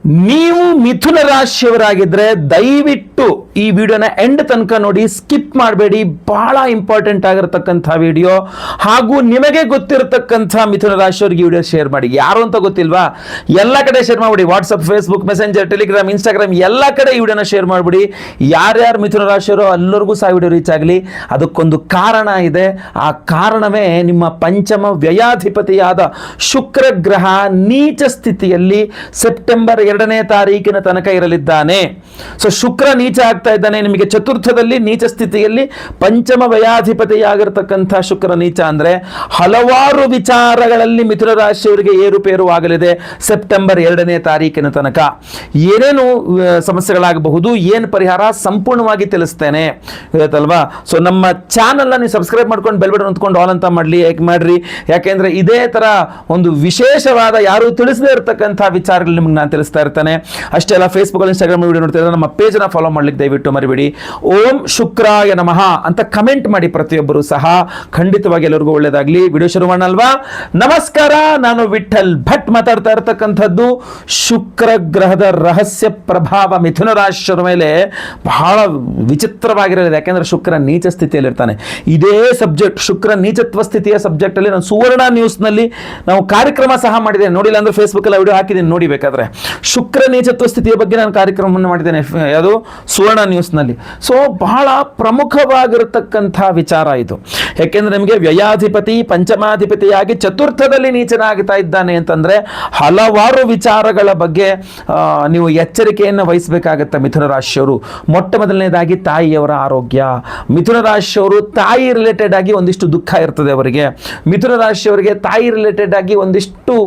ನೀವು ಮಿಥುನ ರಾಶಿಯವರಾಗಿದ್ರೆ ದಯವಿಟ್ಟು ಈ ವಿಡಿಯೋನ ಎಂಡ್ ತನಕ ನೋಡಿ, ಸ್ಕಿಪ್ ಮಾಡಬೇಡಿ. ಬಹಳ ಇಂಪಾರ್ಟೆಂಟ್ ಆಗಿರತಕ್ಕಂಥ ವಿಡಿಯೋ. ಹಾಗೂ ನಿಮಗೆ ಗೊತ್ತಿರತಕ್ಕಂಥ ಮಿಥುನ ರಾಶಿಯವರಿಗೆ ಈ ವಿಡಿಯೋ ಶೇರ್ ಮಾಡಿ. ಯಾರು ಅಂತ ಗೊತ್ತಿಲ್ವಾ? ಎಲ್ಲ ಕಡೆ ಶೇರ್ ಮಾಡಿಬಿಡಿ. WhatsApp, Facebook, messenger, Telegram, Instagram ಎಲ್ಲ ಕಡೆ ಈ ವಿಡಿಯೋನ ಶೇರ್ ಮಾಡಿಬಿಡಿ. ಯಾರ್ಯಾರು ಮಿಥುನ ರಾಶಿಯವರು ಎಲ್ಲರಿಗೂ ಸಹ ವಿಡಿಯೋ ರೀಚ್ ಆಗಲಿ. ಅದಕ್ಕೊಂದು ಕಾರಣ ಇದೆ. ಆ ಕಾರಣವೇ ನಿಮ್ಮ ಪಂಚಮ ವ್ಯಯಾಧಿಪತಿಯಾದ ಶುಕ್ರ ಗ್ರಹ ನೀಚ ಸ್ಥಿತಿಯಲ್ಲಿ ಸೆಪ್ಟೆಂಬರ್ 2ನೇ ತಾರೀಕಿನ ತನಕ ಇರಲಿದ್ದಾನೆ. ಸೊ ಶುಕ್ರ ನೀಚ ಆಗ್ತಾ ಇದ್ದಾನೆ. ನಿಮಗೆ ಚತುರ್ಥದಲ್ಲಿ ನೀಚ ಸ್ಥಿತಿಯಲ್ಲಿ ಪಂಚಮ ವ್ಯಯಾಧಿಪತಿಯಾಗಿರ್ತಕ್ಕಂಥ ಶುಕ್ರ ನೀಚ ಅಂದ್ರೆ ಹಲವಾರು ವಿಚಾರಗಳಲ್ಲಿ ಮಿಥುನ ರಾಶಿಯವರಿಗೆ ಏರುಪೇರು ಆಗಲಿದೆ ಸೆಪ್ಟೆಂಬರ್ 2ನೇ ತಾರೀಕಿನ ತನಕ. ಏನೇನು ಸಮಸ್ಯೆಗಳಾಗಬಹುದು, ಏನು ಪರಿಹಾರ ಸಂಪೂರ್ಣವಾಗಿ ತಿಳಿಸ್ತೇನೆ, ಗೊತ್ತಲ್ವಾ? ಸೊ ನಮ್ಮ ಚಾನಲ್ ನೀವು ಸಬ್ಸ್ಕ್ರೈಬ್ ಮಾಡ್ಕೊಂಡು ಬೆಲ್ ಬಟನ್ ಹೊತ್ಕೊಂಡು ಆಲ್ ಅಂತ ಮಾಡ್ರಿ. ಯಾಕೆಂದ್ರೆ ಇದೇ ತರ ಒಂದು ವಿಶೇಷವಾದ ಯಾರು ತಿಳಿಸದೇ ಇರತಕ್ಕಂಥ ವಿಚಾರಗಳು ನಿಮ್ಗೆ ನಾನು ತಿಳಿಸ್ತಾ ಇರ್ತಾನೆ. ಅಷ್ಟೇ ಅಲ್ಲ, ಫೇಸ್ಬುಕ್ ಅಲ್ಲಿ ಇನ್ಸ್ಟಾಗ್ರಾಮ್ ವಿಡಿಯೋ ನೋಡ್ತಿದ್ರೆ ನಮ್ಮ ಪೇಜ್ ನ ಫಾಲೋ ಮಾಡ್ಲಿಕ್ಕೆ ದಯವಿಟ್ಟು ಮರಿಬೇಡಿ. ಓಂ ಶುಕ್ರಾಯ ನಮಃ ಅಂತ ಕಮೆಂಟ್ ಮಾಡಿ ಪ್ರತಿಯೊಬ್ಬರು ಸಹ. ಖಂಡಿತವಾಗಿ ಎಲ್ಲರಿಗೂ ಒಳ್ಳೇದಾಗ್ಲಿ. ವಿಡಿಯೋ ಶುರು ಮಾಡೋಣಲ್ವಾ? ನಮಸ್ಕಾರ, ನಾನು ವಿಠಲ್ ಭಟ್ ಮಾತಾಡ್ತಾ ಇರ್ತಕ್ಕಂಥದ್ದು. ಶುಕ್ರ ಗ್ರಹದ ರಹಸ್ಯ ಪ್ರಭಾವ ಮಿಥುನ ರಾಶಿಯವರ ಮೇಲೆ ಬಹಳ ವಿಚಿತ್ರವಾಗಿರಲಿದೆ. ಯಾಕೆಂದ್ರೆ ಶುಕ್ರ ನೀಚ ಸ್ಥಿತಿಯಲ್ಲಿ ಇರ್ತಾನೆ. ಇದೇ ಸಬ್ಜೆಕ್ಟ್, ಶುಕ್ರ ನೀಚತ್ವ ಸ್ಥಿತಿಯ ಸಬ್ಜೆಕ್ಟ್ ಅಲ್ಲಿ ನಾನು ಸುವರ್ಣ ನ್ಯೂಸ್ ನಲ್ಲಿ ನಾವು ಕಾರ್ಯಕ್ರಮ ಸಹ ಮಾಡಿದ್ದೇನೆ. ನೋಡಿಲ್ಲ ಅಂದ್ರೆ ಫೇಸ್ಬುಕ್ ಅಲ್ಲಿ ವಿಡಿಯೋ ಹಾಕಿದ್ದೀನಿ, ನೋಡಿ ಬೇಕಾದ್ರೆ. ಶುಕ್ರ ನೀಚತ್ವ ಸ್ಥಿತಿಯ ಬಗ್ಗೆ ನಾನು ಕಾರ್ಯಕ್ರಮವನ್ನು ಮಾಡಿದ್ದೇನೆ, ಅದು ಸುವರ್ಣ ನ್ಯೂಸ್ ನಲ್ಲಿ. ಸೊ ಬಹಳ ಪ್ರಮುಖವಾಗಿರತಕ್ಕಂಥ ವಿಚಾರ ಇದು. ಯಾಕೆಂದ್ರೆ ನಿಮಗೆ ವ್ಯಯಾಧಿಪತಿ ಪಂಚಮಾಧಿಪತಿಯಾಗಿ ಚತುರ್ಥದಲ್ಲಿ ನೀಚನಾಗ್ತಾ ಇದ್ದಾನೆ ಅಂತಂದ್ರೆ ಹಲವಾರು ವಿಚಾರಗಳ ಬಗ್ಗೆ ನೀವು ಎಚ್ಚರಿಕೆಯನ್ನು ವಹಿಸಬೇಕಾಗತ್ತೆ ಮಿಥುನ ರಾಶಿಯವರು. ಮೊಟ್ಟ ಮೊದಲನೇದಾಗಿ ತಾಯಿಯವರ ಆರೋಗ್ಯ. ಮಿಥುನ ರಾಶಿಯವರು ತಾಯಿ ರಿಲೇಟೆಡ್ ಆಗಿ ಒಂದಿಷ್ಟು ದುಃಖ ಇರ್ತದೆ ಅವರಿಗೆ. ಮಿಥುನ ರಾಶಿಯವರಿಗೆ ತಾಯಿ ರಿಲೇಟೆಡ್ ಆಗಿ ಒಂದಿಷ್ಟು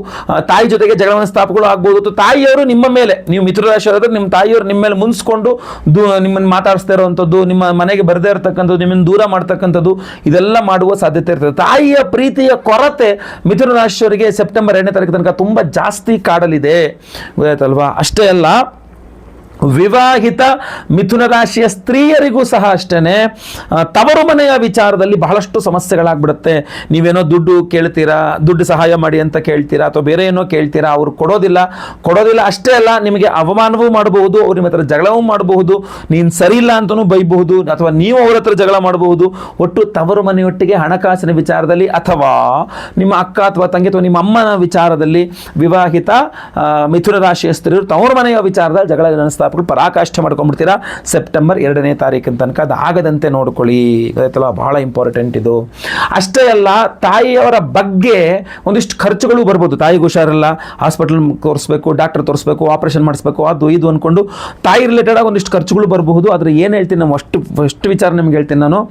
ತಾಯಿ ಜೊತೆಗೆ ಜಗಳ ಸ್ಥಾಪಗಳು ಆಗ್ಬೋದು. ತಾಯಿಯವರು ನಿಮ್ಮ ಮೇಲೆ, ನೀವು ಮಿಥುನ ರಾಶಿಯವರಾದ್ರೆ ನಿಮ್ಮ ತಾಯಿಯವರು ನಿಮ್ಮ ಮೇಲೆ ಮುನ್ಸ್ಕೊಂಡು ನಿಮ್ಮನ್ನು ಮಾತಾಡಿಸ್ತಾ ಇರುವಂಥದ್ದು, ನಿಮ್ಮ ಮನೆಗೆ ಬರದೇ ಇರತಕ್ಕಂಥದ್ದು, ನಿಮ್ಮನ್ನು ದೂರ ಮಾಡ್ತಕ್ಕಂಥದ್ದು, ಇದೆಲ್ಲ ಮಾಡುವ ಸಾಧ್ಯತೆ ಇರ್ತದೆ. ತಾಯಿಯ ಪ್ರೀತಿಯ ಕೊರತೆ ಮಿಥುನ ರಾಶಿಯವರಿಗೆ ಸೆಪ್ಟೆಂಬರ್ 2ನೇ ತಾರೀಕು ತನಕ ತುಂಬ ಜಾಸ್ತಿ ಕಾಡಲಿದೆ, ಗೊತ್ತಾಯ್ತಲ್ವಾ? ಅಷ್ಟೇ ಅಲ್ಲ, ವಿವಾಹಿತ ಮಿಥುನ ರಾಶಿಯ ಸ್ತ್ರೀಯರಿಗೂ ಸಹ ಅಷ್ಟೇ ತವರು ಮನೆಯ ವಿಚಾರದಲ್ಲಿ ಬಹಳಷ್ಟು ಸಮಸ್ಯೆಗಳಾಗ್ಬಿಡುತ್ತೆ. ನೀವೇನೋ ದುಡ್ಡು ಕೇಳ್ತೀರಾ, ದುಡ್ಡು ಸಹಾಯ ಮಾಡಿ ಅಂತ ಕೇಳ್ತೀರಾ, ಅಥವಾ ಬೇರೆ ಏನೋ ಕೇಳ್ತೀರಾ, ಅವರು ಕೊಡೋದಿಲ್ಲ. ಅಷ್ಟೇ ಅಲ್ಲ, ನಿಮಗೆ ಅವಮಾನವೂ ಮಾಡಬಹುದು, ಅವ್ರ ನಿಮ್ಮ ಹತ್ರ ಜಗಳವೂ ಮಾಡಬಹುದು, ನೀನು ಸರಿ ಇಲ್ಲ ಅಂತಲೂ ಬೈಬಹುದು, ಅಥವಾ ನೀವು ಅವ್ರ ಹತ್ರ ಜಗಳ ಮಾಡಬಹುದು. ಒಟ್ಟು ತವರು ಮನೆಯೊಟ್ಟಿಗೆ ಹಣಕಾಸಿನ ವಿಚಾರದಲ್ಲಿ, ಅಥವಾ ನಿಮ್ಮ ಅಕ್ಕ ಅಥವಾ ತಂಗಿ ಅಥವಾ ನಿಮ್ಮ ಅಮ್ಮನ ವಿಚಾರದಲ್ಲಿ ವಿವಾಹಿತ ಮಿಥುನ ರಾಶಿಯ ಸ್ತ್ರೀಯರು ತವರು ಮನೆಯ ವಿಚಾರದಲ್ಲಿ ಜಗಳ ಪರಾಕಾಷ್ಠೆ ಮಾಡ್ಕೊಂಡ್ಬಿಡ್ತೀರಾ ಸೆಪ್ಟೆಂಬರ್ 2ನೇ ತಾರೀಕಿನ ತನಕ. ಅದು ಆಗದಂತೆ ನೋಡ್ಕೊಳ್ಳಿ, ಗೊತ್ತಾಯ್ತಲ್ಲ? ಬಹಳ ಇಂಪಾರ್ಟೆಂಟ್ ಇದು. ಅಷ್ಟೇ ಅಲ್ಲ, ತಾಯಿಯವರ ಬಗ್ಗೆ ಒಂದಿಷ್ಟು ಖರ್ಚುಗಳು ಬರ್ಬೋದು. ತಾಯಿಗೆ ಹುಷಾರಿಲ್ಲ, ಹಾಸ್ಪಿಟಲ್ ತೋರಿಸ್ಬೇಕು, ಡಾಕ್ಟರ್ ತೋರಿಸ್ಬೇಕು, ಆಪರೇಷನ್ ಮಾಡಿಸ್ಬೇಕು, ಅದು ಇದು ಅಂದ್ಕೊಂಡು ತಾಯಿ ರಿಲೇಟೆಡ್ ಆಗಿ ಒಂದಿಷ್ಟು ಖರ್ಚುಗಳು ಬರಬಹುದು. ಆದರೆ ಏನು ಹೇಳ್ತೀನಿ, ನಾವು ಅಷ್ಟು ವಿಚಾರ ನಿಮ್ಗೆ ಹೇಳ್ತೀನಿ ನಾನು.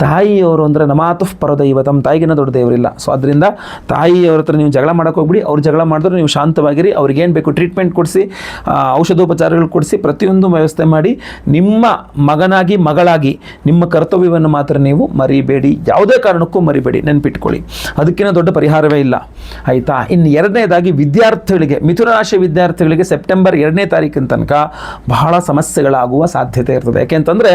ತಾಯಿಯವರು ಅಂದರೆ ನಮಾತುಃ ಪರದೈವತಂ, ತಾಯಿಗಿನ ದೊಡ್ಡ ದೇವರಿಲ್ಲ. ಸೊ ಅದರಿಂದ ತಾಯಿಯವ್ರ ಹತ್ರ ನೀವು ಜಗಳ ಮಾಡೋಕೆ ಹೋಗ್ಬಿಡಿ. ಅವ್ರು ಜಗಳ ಮಾಡಿದ್ರೆ ನೀವು ಶಾಂತವಾಗಿರಿ, ಅವ್ರಿಗೇನು ಬೇಕು ಟ್ರೀಟ್ಮೆಂಟ್ ಕೊಡಿಸಿ, ಔಷಧೋಪಚಾರಗಳು ಕೊಡಿಸಿ, ಪ್ರತಿಯೊಂದು ವ್ಯವಸ್ಥೆ ಮಾಡಿ. ನಿಮ್ಮ ಮಗನಾಗಿ ಮಗಳಾಗಿ ನಿಮ್ಮ ಕರ್ತವ್ಯವನ್ನು ಮಾತ್ರ ನೀವು ಮರಿಬೇಡಿ, ಯಾವುದೇ ಕಾರಣಕ್ಕೂ ಮರಿಬೇಡಿ, ನೆನ್ಪಿಟ್ಕೊಳ್ಳಿ. ಅದಕ್ಕಿಂತ ದೊಡ್ಡ ಪರಿಹಾರವೇ ಇಲ್ಲ, ಆಯಿತಾ? ಇನ್ನು ಎರಡನೇದಾಗಿ ವಿದ್ಯಾರ್ಥಿಗಳಿಗೆ, ಮಿಥುನ ರಾಶಿಯ ವಿದ್ಯಾರ್ಥಿಗಳಿಗೆ ಸೆಪ್ಟೆಂಬರ್ 2ನೇ ತಾರೀಕಿನ ತನಕ ಬಹಳ ಸಮಸ್ಯೆಗಳಾಗುವ ಸಾಧ್ಯತೆ ಇರ್ತದೆ. ಯಾಕೆಂತಂದರೆ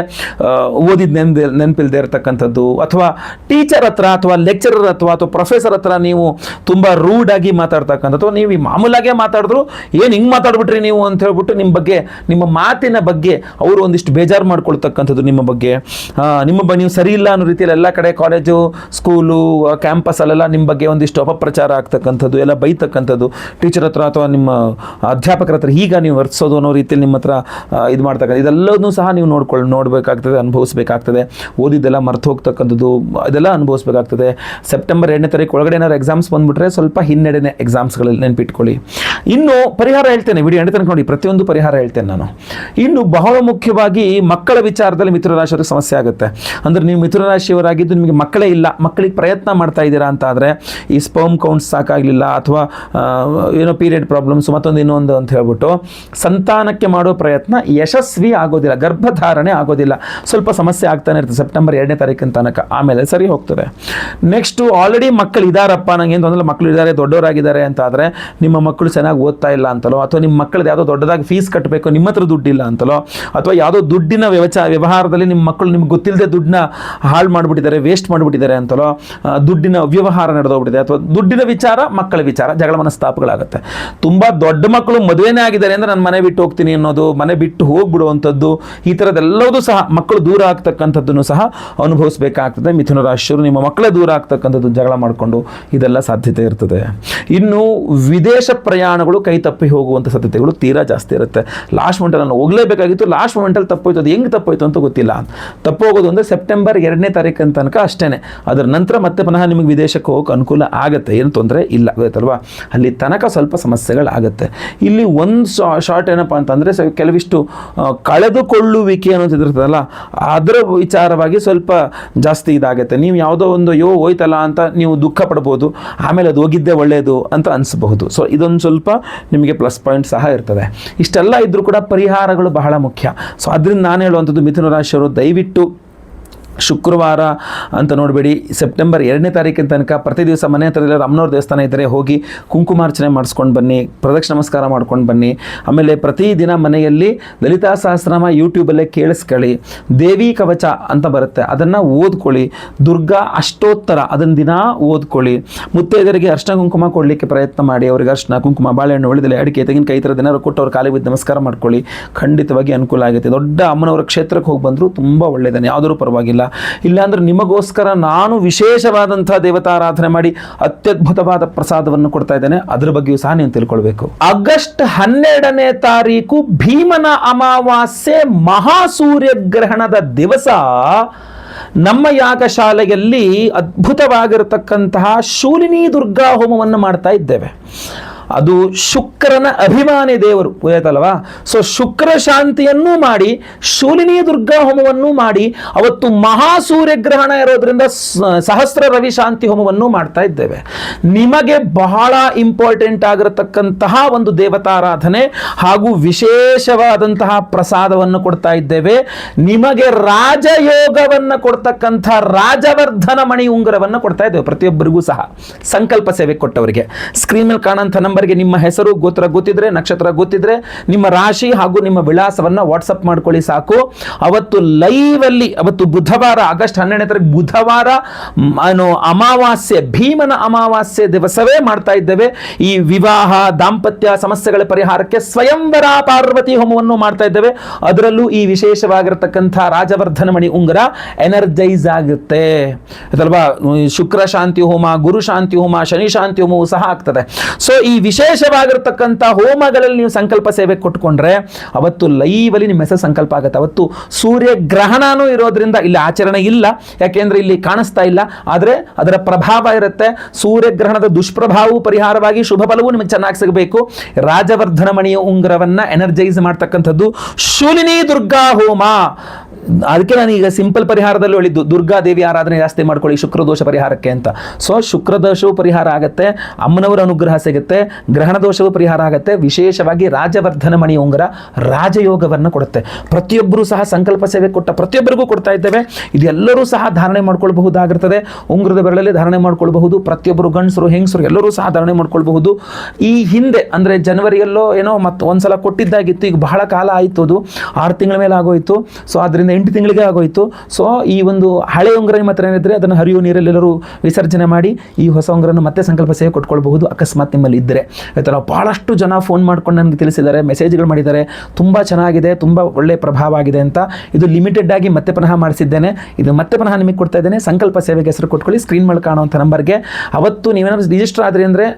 ಓದಿದ ನೆನಪಿಲ್ಲದೆ ಇರತಕ್ಕಂಥದ್ದು, ಅಥವಾ ಟೀಚರ್ ಹತ್ರ ಅಥವಾ ಲೆಕ್ಚರರ್ ಅಥವಾ ಪ್ರೊಫೆಸರ್ ಹತ್ರ ನೀವು ತುಂಬ ರೂಡಾಗಿ ಮಾತಾಡ್ತಕ್ಕಂಥದ್ದು. ನೀವು ಮಾಮೂಲಾಗೆ ಮಾತಾಡಿದ್ರು ಏನು ಹಿಂಗೆ ಮಾತಾಡ್ಬಿಟ್ರಿ ನೀವು ಅಂತ ಹೇಳ್ಬಿಟ್ಟು ನಿಮ್ಮ ಮಾತಿನ ಬಗ್ಗೆ ಅವರು ಒಂದಿಷ್ಟು ಬೇಜಾರು ಮಾಡ್ಕೊಳ್ತಕ್ಕಂಥದ್ದು, ನಿಮ್ಮ ಬಗ್ಗೆ ನೀವು ಸರಿ ಇಲ್ಲ ಅನ್ನೋ ರೀತಿಯಲ್ಲಿ ಎಲ್ಲ ಕಡೆ ಕಾಲೇಜು, ಸ್ಕೂಲು, ಕ್ಯಾಂಪಸ್ಸಲ್ಲೆಲ್ಲ ನಿಮ್ಮ ಬಗ್ಗೆ ಒಂದಿಷ್ಟು ಅಪಪ್ರಚಾರ ಆಗ್ತಕ್ಕಂಥದ್ದು, ಎಲ್ಲ ಬೈತಕ್ಕಂಥದ್ದು, ಟೀಚರ್ ಹತ್ರ ಅಥವಾ ನಿಮ್ಮ ಅಧ್ಯಾಪಕರ ಹತ್ರ ಈಗ ನೀವು ವರ್ತಿಸೋದು ಅನ್ನೋ ರೀತಿಯಲ್ಲಿ ನಿಮ್ಮ ಹತ್ರ ಇದು ಮಾಡ್ತಕ್ಕಂಥ, ಇದೆಲ್ಲವನ್ನೂ ಸಹ ನೀವು ನೋಡಬೇಕಾಗ್ತದೆ, ಅನುಭವಿಸಬೇಕಾಗ್ತದೆ. ಓದಿದ್ದೆಲ್ಲ ಮರ್ತು ಹೋಗ್ತಕ್ಕಂಥದ್ದು, ಇದೆಲ್ಲ ಅನುಭವಿಸಬೇಕಾಗ್ತದೆ. ಸೆಪ್ಟೆಂಬರ್ 2ನೇ ತಾರೀಕು ಒಳಗಡೆ ಏನಾದ್ರು ಎಕ್ಸಾಮ್ಸ್ ಬಂದುಬಿಟ್ರೆ ಸ್ವಲ್ಪ ಹಿನ್ನಡೆನೆ ಎಕ್ಸಾಮ್ಸ್ಗಳಲ್ಲಿ, ನೆನ್ಪಿಟ್ಕೊಳ್ಳಿ. ಇನ್ನು ಪರಿಹಾರ ಹೇಳ್ತೇನೆ, ವಿಡಿಯೋ ಎಂಡ್ ತನಕ ನೋಡಿ, ಪ್ರತಿಯೊಂದು ಪರಿಹಾರ ಹೇಳ್ತೇನೆ ನಾನು. ಇನ್ನು ಬಹಳ ಮುಖ್ಯವಾಗಿ ಮಕ್ಕಳ ವಿಚಾರದಲ್ಲಿ ಮಿಥುನ ರಾಶಿಯವರಿಗೆ ಸಮಸ್ಯೆ ಆಗುತ್ತೆ. ಅಂದರೆ ನೀವು ಮಿಥುನ ರಾಶಿಯವರಾಗಿದ್ದು ನಿಮಗೆ ಮಕ್ಕಳೇ ಇಲ್ಲ, ಮಕ್ಕಳಿಗೆ ಪ್ರಯತ್ನ ಮಾಡ್ತಾ ಇದ್ದೀರಾ ಅಂತ ಆದರೆ ಈ ಸ್ಪರ್ಮ್ ಕೌಂಟ್ಸ್ ಸಾಕಾಗಲಿಲ್ಲ, ಅಥವಾ ಏನೋ ಪೀರಿಯಡ್ ಪ್ರಾಬ್ಲಮ್ಸ್ ಮತ್ತೊಂದು ಇನ್ನೊಂದು ಅಂತ ಹೇಳ್ಬಿಟ್ಟು ಸಂತಾನಕ್ಕೆ ಮಾಡೋ ಪ್ರಯತ್ನ ಯಶಸ್ವಿ ಆಗೋದಿಲ್ಲ, ಗರ್ಭಧಾರಣೆ ಆಗೋದಿಲ್ಲ, ಸ್ವಲ್ಪ ಸಮಸ್ಯೆ ಆಗ್ತಾನೆ ಇರ್ತದೆ ಸೆಪ್ಟೆಂಬರ್ 2ನೇ ತಾರೀಕಿನ ತನಕ. ಆಮೇಲೆ ಸರಿ ಹೋಗ್ತದೆ. ನೆಕ್ಸ್ಟು ಆಲ್ರೆಡಿ ಮಕ್ಕಳು ಇದ್ದಾರಪ್ಪ, ನನಗೆ ಏನು ತೊಂದರೆ, ಮಕ್ಕಳು ಇದ್ದಾರೆ, ದೊಡ್ಡವರಾಗಿದ್ದಾರೆ ಅಂತ ಆದರೆ, ನಿಮ್ಮ ಮಕ್ಕಳು ಚೆನ್ನಾಗಿ ಓದ್ತಾ ಇಲ್ಲ ಅಂತಲೋ, ಅಥವಾ ನಿಮ್ಮ ಮಕ್ಕಳದ್ದು ಯಾವುದೋ ದೊಡ್ಡದಾಗಿ ಫೀಸ್ ಕಟ್ಟಬೇಕು, ನಿಮ್ಮ ಹತ್ರ ದುಡ್ಡಿಲ್ಲ ಅಂತಲೋ, ಅಥವಾ ಯಾವುದೋ ದುಡ್ಡಿನ ವ್ಯವಹಾರದಲ್ಲಿ ನಿಮ್ಮ ಮಕ್ಕಳು ನಿಮ್ಗೆ ಗೊತ್ತಿಲ್ಲದೆ ದುಡ್ಡನ್ನ ಹಾಳು ಮಾಡಿಬಿಟ್ಟಿದ್ದಾರೆ, ವೇಸ್ಟ್ ಮಾಡಿಬಿಟ್ಟಿದ್ದಾರೆ ಅಂತಲೋ, ದುಡ್ಡಿನ ಅವ್ಯವಹಾರ ನಡೆದೋಗ್ಬಿಟ್ಟಿದೆ, ಅಥವಾ ದುಡ್ಡಿನ ವಿಚಾರ, ಮಕ್ಕಳ ವಿಚಾರ, ಜಗಳ ಮನಸ್ತಾಪಗಳಾಗುತ್ತೆ. ತುಂಬ ದೊಡ್ಡ ಮಕ್ಕಳು ಮದುವೆನೇ ಆಗಿದ್ದಾರೆ ಅಂದರೆ ನಾನು ಮನೆ ಬಿಟ್ಟು ಹೋಗ್ತೀನಿ ಅನ್ನೋದು, ಮನೆ ಬಿಟ್ಟು ಹೋಗ್ಬಿಡುವಂಥದ್ದು, ಈ ಥರದ್ದೆಲ್ಲವೂ ಸಹ ಮಕ್ಕಳು ದೂರ ಆಗ್ತಕ್ಕಂಥದ್ದನ್ನು ಸಹ ಅನುಭವಿಸಬೇಕಾಗ್ತದೆ. ಮಿಥುನ ರಾಶಿಯವರು ನಿಮ್ಮ ಮಕ್ಕಳೇ ದೂರ ಆಗ್ತಕ್ಕಂಥದ್ದು, ಜಗಳ ಮಾಡಿಕೊಂಡು, ಇದೆಲ್ಲ ಸಾಧ್ಯತೆ ಇರ್ತದೆ. ಇನ್ನು ವಿದೇಶ ಪ್ರಯಾಣಗಳು ಕೈ ತಪ್ಪಿ ಹೋಗುವಂಥ ಸಾಧ್ಯತೆಗಳು ತೀರಾ ಜಾಸ್ತಿ ಇರುತ್ತೆ. ಲಾಸ್ಟ್ ಮೊಮೆಂಟಲ್ಲಿ ನಾನು ಹೋಗಲೇಬೇಕಾಗಿತ್ತು, ಲಾಸ್ಟ್ ಮೊಮೆಂಟಲ್ಲಿ ತಪ್ಪೋಯ್ತು, ಅದು ಹೆಂಗೆ ತಪ್ಪೋಯ್ತು ಅಂತ ಗೊತ್ತಿಲ್ಲ. ತಪ್ಪೋಗೋದು ಅಂದರೆ ಸೆಪ್ಟೆಂಬರ್ 2ನೇ ತಾರೀಕಿನ ತನಕ ಅಷ್ಟೇ. ಅದರ ನಂತರ ಮತ್ತೆ ಪುನಃ ನಿಮಗೆ ವಿದೇಶಕ್ಕೆ ಹೋಗೋಕೆ ಅನುಕೂಲ ಆಗುತ್ತೆ, ಏನು ತೊಂದರೆ ಇಲ್ಲ, ಗೊತ್ತಲ್ವಾ. ಅಲ್ಲಿ ತನಕ ಸ್ವಲ್ಪ ಸಮಸ್ಯೆಗಳಾಗುತ್ತೆ. ಇಲ್ಲಿ ಒಂದು ಶಾರ್ಟ್ ಏನಪ್ಪ ಅಂತಂದರೆ ಕೆಲವಿಷ್ಟು ಕಳೆದುಕೊಳ್ಳುವಿಕೆ ಅನ್ನೋದು ಇರ್ತದಲ್ಲ, ಅದರ ವಿಚಾರವಾಗಿ ಸ್ವಲ್ಪ ಜಾಸ್ತಿ ಇದಾಗುತ್ತೆ. ನೀವು ಯಾವುದೋ ಒಂದು ಹೋಯ್ತಲ್ಲ ಅಂತ ನೀವು ದುಃಖ ಪಡ್ಬೋದು, ಆಮೇಲೆ ಅದು ಹೋಗಿದ್ದೇ ಒಳ್ಳೆಯದು ಅಂತ ಅನಿಸ್ಬಹುದು. ಸೊ ಇದೊಂದು ಸ್ವಲ್ಪ ನಿಮಗೆ ಪ್ಲಸ್ ಪಾಯಿಂಟ್ ಸಹ ಇರ್ತದೆ. ಇಷ್ಟೆಲ್ಲ ಇದ್ರೂ ಕೂಡ ಪರಿಹಾರಗಳು ಬಹಳ ಮುಖ್ಯ. ಸೊ ಅದರಿಂದ ನಾನು ಹೇಳುವಂಥದ್ದು, ಮಿಥುನ ರಾಶಿಯವರು ದಯವಿಟ್ಟು ಶುಕ್ರವಾರ ಅಂತ ನೋಡಬೇಡಿ, ಸೆಪ್ಟೆಂಬರ್ 2ನೇ ತಾರೀಕಿನ ತನಕ ಪ್ರತಿ ದಿವಸ ಮನೆ ಹತ್ರ ಅಮ್ಮನವ್ರ ದೇವಸ್ಥಾನ ಇದ್ದರೆ ಹೋಗಿ ಕುಂಕುಮಾರ್ಚನೆ ಮಾಡಿಸ್ಕೊಂಡು ಬನ್ನಿ, ಪ್ರದಕ್ಷಿಣ ನಮಸ್ಕಾರ ಮಾಡ್ಕೊಂಡು ಬನ್ನಿ. ಆಮೇಲೆ ಪ್ರತಿದಿನ ಮನೆಯಲ್ಲಿ ಲಲಿತಾ ಸಹಸ್ರನಾಮ ಯೂಟ್ಯೂಬಲ್ಲೇ ಕೇಳಿಸ್ಕೊಳ್ಳಿ, ದೇವಿ ಕವಚ ಅಂತ ಬರುತ್ತೆ ಅದನ್ನು ಓದ್ಕೊಳ್ಳಿ, ದುರ್ಗಾ ಅಷ್ಟೋತ್ತರ ಅದನ್ನು ದಿನ ಓದ್ಕೊಳ್ಳಿ. ಮುತ್ತೈದರಿಗೆ ಅರ್ಶಿನ ಕುಂಕುಮ ಕೊಡಲಿಕ್ಕೆ ಪ್ರಯತ್ನ ಮಾಡಿ, ಅವರಿಗೆ ಅರ್ಶಿನ ಕುಂಕುಮ, ಬಾಳೆಹಣ್ಣು, ಒಳ್ಳೆದೆಲೆ, ಅಡಿಕೆ, ತೆಂಗಿನಕಾಯಿ ಈ ಥರ ದಿನ ಕೊಟ್ಟು ಅವ್ರ ಕಾಲಿಗೆ ಬಿದ್ದು ನಮಸ್ಕಾರ ಮಾಡ್ಕೊಳ್ಳಿ. ಖಂಡಿತವಾಗಿ ಅನುಕೂಲ ಆಗುತ್ತೆ. ದೊಡ್ಡ ಅಮ್ಮನವರ ಕ್ಷೇತ್ರಕ್ಕೆ ಹೋಗಿ ಬಂದರೂ ತುಂಬ ಒಳ್ಳೆಯದಾನೆ, ಯಾವುದರೂ ಪರವಾಗಿಲ್ಲ. ಇಲ್ಲಾಂದ್ರೆ ನಿಮಗೋಸ್ಕರ ನಾನು ವಿಶೇಷವಾದಂಥ ದೇವತಾರಾಧನೆ ಮಾಡಿ ಅತ್ಯದ್ಭುತವಾದ ಪ್ರಸಾದವನ್ನು ಕೊಡ್ತಾ ಇದ್ದೇನೆ, ಅದರ ಬಗ್ಗೆಯೂ ಸಹ ನೀವು ತಿಳ್ಕೊಳ್ಬೇಕು. ಆಗಸ್ಟ್ 12ನೇ ತಾರೀಕು ಭೀಮನ ಅಮಾವಾಸ್ಯೆ ಮಹಾಸೂರ್ಯಗ್ರಹಣದ ದಿವಸ ನಮ್ಮ ಯಾಗಶಾಲೆಯಲ್ಲಿ ಅದ್ಭುತವಾಗಿರತಕ್ಕಂತಹ ಶೂಲಿನಿ ದುರ್ಗಾ ಹೋಮವನ್ನು ಮಾಡ್ತಾ ಇದ್ದೇವೆ. ಅದು ಶುಕ್ರನ ಅಭಿಮಾನಿ ದೇವರು, ಗೊತ್ತಾಯ್ತಲ್ವಾ. ಸೊ ಶುಕ್ರ ಶಾಂತಿಯನ್ನು ಮಾಡಿ, ಶೂಲಿನಿ ದುರ್ಗಾ ಹೋಮವನ್ನು ಮಾಡಿ, ಅವತ್ತು ಮಹಾಸೂರ್ಯಗ್ರಹಣ ಇರೋದ್ರಿಂದ ಸಹಸ್ರ ರವಿ ಶಾಂತಿ ಹೋಮವನ್ನು ಮಾಡ್ತಾ ಇದ್ದೇವೆ. ನಿಮಗೆ ಬಹಳ ಇಂಪಾರ್ಟೆಂಟ್ ಆಗಿರತಕ್ಕಂತಹ ಒಂದು ದೇವತಾರಾಧನೆ ಹಾಗೂ ವಿಶೇಷವಾದಂತಹ ಪ್ರಸಾದವನ್ನು ಕೊಡ್ತಾ ಇದ್ದೇವೆ. ನಿಮಗೆ ರಾಜಯೋಗವನ್ನು ಕೊಡ್ತಕ್ಕಂಥ ರಾಜವರ್ಧನ ಮಣಿ ಉಂಗುರವನ್ನು ಕೊಡ್ತಾ ಇದ್ದೇವೆ ಪ್ರತಿಯೊಬ್ಬರಿಗೂ ಸಹ. ಸಂಕಲ್ಪ ಸೇವೆ ಕೊಟ್ಟವರಿಗೆ ಸ್ಕ್ರೀನ್ ಮೇಲೆ ಕಾಣುವಂಥ ನಂಬರ್ಗೆ ನಿಮ್ಮ ಹೆಸರು, ಗೋತ್ರ ಗೊತ್ತಿದ್ರೆ, ನಕ್ಷತ್ರ ಗೊತ್ತಿದ್ರೆ, ನಿಮ್ಮ ರಾಶಿ ಹಾಗೂ ನಿಮ್ಮ ವಿಳಾಸವನ್ನು ವಾಟ್ಸಪ್ ಮಾಡ್ಕೊಳ್ಳಿ ಸಾಕು. ಅವತ್ತು ಲೈವ್ ಅಲ್ಲಿ, ಅವತ್ತು ಬುಧವಾರ, ಆಗಸ್ಟ್ 12ನೇ ತಾರೀಕು ಬುಧವಾರ ಅಮಾವಾಸ್ಯೆ, ಭೀಮನ ಅಮಾವಾಸ್ಯೆ ದಿವಸವೇ ಮಾಡ್ತಾ ಇದ್ದೇವೆ. ಈ ವಿವಾಹ, ದಾಂಪತ್ಯ ಸಮಸ್ಯೆಗಳ ಪರಿಹಾರಕ್ಕೆ ಸ್ವಯಂವರ ಪಾರ್ವತಿ ಹೋಮವನ್ನು ಮಾಡ್ತಾ ಇದ್ದೇವೆ. ಅದರಲ್ಲೂ ಈ ವಿಶೇಷವಾಗಿರತಕ್ಕಂಥ ರಾಜವರ್ಧನ ಮಣಿ ಉಂಗುರ ಎನರ್ಜೈಸ್ ಆಗುತ್ತೆ ಅದಲ್ವಾ. ಶುಕ್ರ ಶಾಂತಿ ಹೋಮ, ಗುರು ಶಾಂತಿ ಹೋಮ, ಶನಿ ಶಾಂತಿ ಹೋಮವು ಸಹ ಆಗ್ತದೆ. ಸೊ ಈ ವಿಶೇಷವಾಗಿರತಕ್ಕಂಥ ಹೋಮಗಳಲ್ಲಿ ನೀವು ಸಂಕಲ್ಪ ಸೇವೆ ಕೊಟ್ಕೊಂಡ್ರೆ ಅವತ್ತು ಲೈವಲ್ಲಿ ನಿಮ್ಮ ಹೆಸರು ಸಂಕಲ್ಪ ಆಗುತ್ತೆ. ಅವತ್ತು ಸೂರ್ಯಗ್ರಹಣನೂ ಇರೋದ್ರಿಂದ ಇಲ್ಲಿ ಆಚರಣೆ ಇಲ್ಲ, ಯಾಕೆಂದ್ರೆ ಇಲ್ಲಿ ಕಾಣಿಸ್ತಾ ಇಲ್ಲ, ಆದರೆ ಅದರ ಪ್ರಭಾವ ಇರುತ್ತೆ. ಸೂರ್ಯಗ್ರಹಣದ ದುಷ್ಪ್ರಭಾವವು ಪರಿಹಾರವಾಗಿ ಶುಭ ಫಲವೂ ನಿಮಗೆ ಚೆನ್ನಾಗಿ ಸಿಗಬೇಕು. ರಾಜವರ್ಧನ ಮಣಿಯ ಉಂಗುರವನ್ನ ಎನರ್ಜೈಸ್ ಮಾಡ್ತಕ್ಕಂಥದ್ದು ಶೂಲಿನಿ ದುರ್ಗಾ ಹೋಮ. ಅದಕ್ಕೆ ನಾನು ಈಗ ಸಿಂಪಲ್ ಪರಿಹಾರದಲ್ಲಿ ಹೇಳಿದ್ದು, ದುರ್ಗಾದೇವಿ ಆರಾಧನೆ ಜಾಸ್ತಿ ಮಾಡ್ಕೊಳ್ಳಿ ಶುಕ್ರದೋಷ ಪರಿಹಾರಕ್ಕೆ ಅಂತ. ಸೊ ಶುಕ್ರದೋಷವು ಪರಿಹಾರ ಆಗುತ್ತೆ, ಅಮ್ಮನವರ ಅನುಗ್ರಹ ಸಿಗುತ್ತೆ, ಗ್ರಹಣ ದೋಷವು ಪರಿಹಾರ ಆಗುತ್ತೆ. ವಿಶೇಷವಾಗಿ ರಾಜವರ್ಧನ ಮಣಿ ಉಂಗುರ ರಾಜಯೋಗವನ್ನು ಕೊಡುತ್ತೆ. ಪ್ರತಿಯೊಬ್ಬರೂ ಸಹ ಸಂಕಲ್ಪ ಸೇವೆ ಕೊಟ್ಟ ಪ್ರತಿಯೊಬ್ಬರಿಗೂ ಕೊಡ್ತಾ ಇದ್ದೇವೆ. ಇದೆಲ್ಲರೂ ಸಹ ಧಾರಣೆ ಮಾಡ್ಕೊಳ್ಬಹುದಾಗಿರ್ತದೆ. ಉಂಗುರದ ಬೆರಳಲ್ಲಿ ಧಾರಣೆ ಮಾಡ್ಕೊಳ್ಬಹುದು. ಪ್ರತಿಯೊಬ್ಬರು ಗಂಡಸರು ಹೆಂಗಸರು ಎಲ್ಲರೂ ಸಹ ಧಾರಣೆ ಮಾಡ್ಕೊಳ್ಬಹುದು. ಈ ಹಿಂದೆ ಅಂದರೆ ಜನವರಿಯಲ್ಲೋ ಏನೋ ಮತ್ತೆ ಒಂದ್ಸಲ ಕೊಟ್ಟಿದ್ದಾಗಿತ್ತು, ಈಗ ಬಹಳ ಕಾಲ ಆಯಿತು, ಅದು 6 ತಿಂಗಳ ಮೇಲೆ ಆಗೋಯ್ತು. ಸೊ ಅದರಿಂದ 8 ತಿಂಗಳಿಗೆ ಆಗೋಯ್ತು. ಸೊ ಈ ಒಂದು ಹಳೆ ಉಂಗುರ ನಿಮ್ಮ ಹತ್ರ ಏನಿದ್ರೆ ಅದನ್ನು ಹರಿಯುವ ನೀರಲ್ಲಿ ಎಲ್ಲರೂ ವಿಸರ್ಜನೆ ಮಾಡಿ ಈ ಹೊಸ ಉಂಗುರನ್ನು ಮತ್ತೆ ಸಂಕಲ್ಪ ಸೇವೆ ಕೊಟ್ಕೊಳ್ಬಹುದು, ಅಕಸ್ಮಾತ್ ನಿಮ್ಮಲ್ಲಿ ಇದ್ದರೆ. ಆಯ್ತಲ್ಲ, ಭಾಳಷ್ಟು ಜನ ಫೋನ್ ಮಾಡ್ಕೊಂಡು ನನಗೆ ತಿಳಿಸಿದ್ದಾರೆ, ಮೆಸೇಜ್ಗಳು ಮಾಡಿದ್ದಾರೆ, ತುಂಬ ಚೆನ್ನಾಗಿದೆ, ತುಂಬ ಒಳ್ಳೆ ಪ್ರಭಾವ ಆಗಿದೆ ಅಂತ. ಇದು ಲಿಮಿಟೆಡ್ ಆಗಿ ಮತ್ತೆ ಪುನಃ ಮಾಡಿಸಿದ್ದೇನೆ, ಇದು ಮತ್ತೆ ಪುನಃ ನಿಮಗೆ ಕೊಡ್ತಾ ಇದ್ದೇನೆ. ಸಂಕಲ್ಪ ಸೇವೆಗೆ ಹೆಸರು ಕೊಟ್ಕೊಳ್ಳಿ ಸ್ಕ್ರೀನ್ ಮೇಲೆ ಕಾಣುವಂಥ ನಂಬರ್ಗೆ. ಅವತ್ತು ನೀವೇನಾದ್ರು ರಿಜಿಸ್ಟರ್ ಆದ್ರಿ ಅಂದರೆ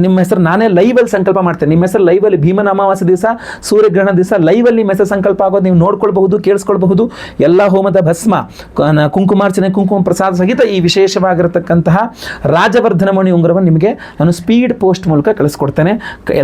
ನಿಮ್ಮ ಹೆಸರು ನಾನೇ ಲೈವಲ್ಲಿ ಸಂಕಲ್ಪ ಮಾಡ್ತೇನೆ. ನಿಮ್ಮ ಹೆಸರು ಲೈವಲ್ಲಿ ಭೀಮನ ಅಮಾವಾಸ್ಯೆ ದಿವಸ, ಸೂರ್ಯಗ್ರಹಣ ದಿವಸ ಲೈವಲ್ಲಿ ನಿಮ್ಮ ಹೆಸರು ಸಂಕಲ್ಪ ಆಗೋದು ನೀವು ನೋಡ್ಕೊಳ್ಬಹುದು, ಕೇಳಿಸ್ಕೊಳ್ಬಹುದು. ಎಲ್ಲ ಹೋಮದ ಭಸ್ಮ, ಕುಂಕುಮಾರ್ಚನೆ, ಕುಂಕುಮ ಪ್ರಸಾದ ಸಹಿತ ಈ ವಿಶೇಷವಾಗಿರತಕ್ಕಂತಹ ರಾಜವರ್ಧನ ಮಣಿ ಉಂಗುರವನ್ನು ನಿಮಗೆ ನಾನು ಸ್ಪೀಡ್ ಪೋಸ್ಟ್ ಮೂಲಕ ಕಳಿಸ್ಕೊಡ್ತೇನೆ.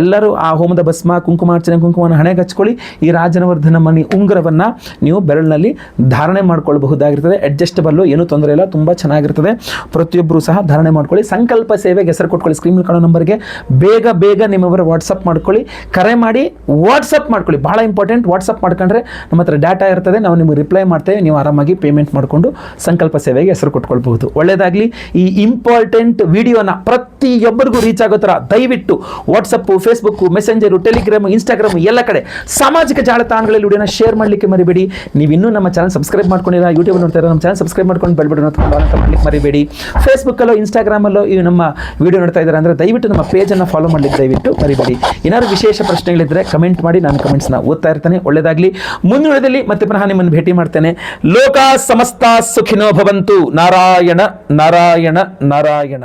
ಎಲ್ಲರೂ ಆ ಹೋಮದ ಭಸ್ಮ, ಕುಂಕುಮಾರ್ಚನೆ, ಕುಂಕುಮವನ್ನು ಹಣೆಗೆ ಹಚ್ಕೊಳ್ಳಿ. ಈ ರಾಜವರ್ಧನ ಮಣಿ ಉಂಗುರವನ್ನು ನೀವು ಬೆರಳಿನಲ್ಲಿ ಧಾರಣೆ ಮಾಡ್ಕೊಳ್ಬಹುದಾಗಿರ್ತದೆ. ಅಡ್ಜಸ್ಟಬಲ್ಲು, ಏನೂ ತೊಂದರೆ ಇಲ್ಲ, ತುಂಬ ಚೆನ್ನಾಗಿರ್ತದೆ. ಪ್ರತಿಯೊಬ್ಬರು ಸಹ ಧಾರಣೆ ಮಾಡ್ಕೊಳ್ಳಿ. ಸಂಕಲ್ಪ ಸೇವೆಗೆ ಹೆಸರು ಕೊಟ್ಕೊಳ್ಳಿ ಸ್ಕ್ರೀನ್ ಮೇಲೆ ಕಾಣೋ ನಂಬರ್ಗೆ. ಬೇಗ ಬೇಗ ನಿಮ್ಮವರ ವಾಟ್ಸಪ್ ಮಾಡ್ಕೊಳ್ಳಿ, ಕರೆ ಮಾಡಿ ವಾಟ್ಸಪ್ ಮಾಡ್ಕೊಳ್ಳಿ. ಭಾಳ ಇಂಪಾರ್ಟೆಂಟ್. ವಾಟ್ಸಪ್ ಮಾಡ್ಕೊಂಡ್ರೆ ನಮ್ಮ ಹತ್ರ ಡಾಟಾ ಇರ್ತದೆ, ನಾವು ನಿಮಗೆ ರಿಪ್ಲೈ ಮಾಡ್ತೇವೆ. ನೀವು ಆರಾಮಾಗಿ ಪೇಮೆಂಟ್ ಮಾಡಿಕೊಂಡು ಸಂಕಲ್ಪ ಸೇವೆಗೆ ಹೆಸರು ಕೊಟ್ಕೊಳ್ಬಹುದು. ಒಳ್ಳೆಯದಾಗಲಿ. ಈ ಇಂಪಾರ್ಟೆಂಟ್ ವಿಡಿಯೋನ ಪ್ರತಿಯೊಬ್ಬರಿಗೂ ರೀಚ್ ಆಗೋ ಥರ ದಯವಿಟ್ಟು WhatsApp, Facebook, messenger, Telegram, Instagram ಎಲ್ಲ ಕಡೆ ಸಾಮಾಜಿಕ ಜಾಲತಾಣಗಳಲ್ಲಿ ವಿಡಿಯೋನ ಶೇರ್ ಮಾಡಲಿಕ್ಕೆ ಮರಿಬೇಡಿ. ನೀವು ಇನ್ನೂ ನಮ್ಮ ಚಾನಲ್ ಸಬ್ಸ್ಕ್ರೈಬ್ ಮಾಡ್ಕೊಂಡಿಲ್ಲ, ಯೂಟ್ಯೂಬ್ ನೋಡ್ತಾ ಇರೋ ನಮ್ಮ ಚಾನಲ್ ಸಬ್ಸ್ಕ್ರೈಬ್ ಮಾಡ್ಕೊಂಡು ಬೆಲ್ ಬಟನ್ ಅಂತ ಮಾಡಲಿಕ್ಕೆ ಮರಿಬೇಡಿ. ಫೇಸ್ಬುಕ್ಕಲ್ಲೋ ಇನ್ಸ್ಟಾಗ್ರಾಮಲ್ಲೋ ಈ ನಮ್ಮ ವಿಡಿಯೋ ನೋಡ್ತಾ ಇದ್ದಾರೆ ಅಂದರೆ ದಯವಿಟ್ಟು ನಮ್ಮ ಪೇಜನ್ನು ಫಾಲೋ ಮಾಡಲಿಕ್ಕೆ ದಯವಿಟ್ಟು ಮರಿಬೇಡಿ. ಏನಾದ್ರು ವಿಶೇಷ ಪ್ರಶ್ನೆಗಳಿದ್ದರೆ ಕಮೆಂಟ್ ಮಾಡಿ, ನಾನು ಕಮೆಂಟ್ಸ್ನ ಓದ್ತಾ ಇರ್ತೇನೆ. ಒಳ್ಳೆಯದಾಗಲಿ. ಮುಂದಿನ ವಿಡಿಯೋದಲ್ಲಿ ಮತ್ತೆ ಪುನಃ ನಿಮ್ಮನ್ನು ಭೇಟಿ ಮಾಡ್ತೇನೆ. ಲೋಕ ಸಮಸ್ತ ಸುಖಿನೋ ಭವಂತು. ನಾರಾಯಣ ನಾರಾಯಣ ನಾರಾಯಣ.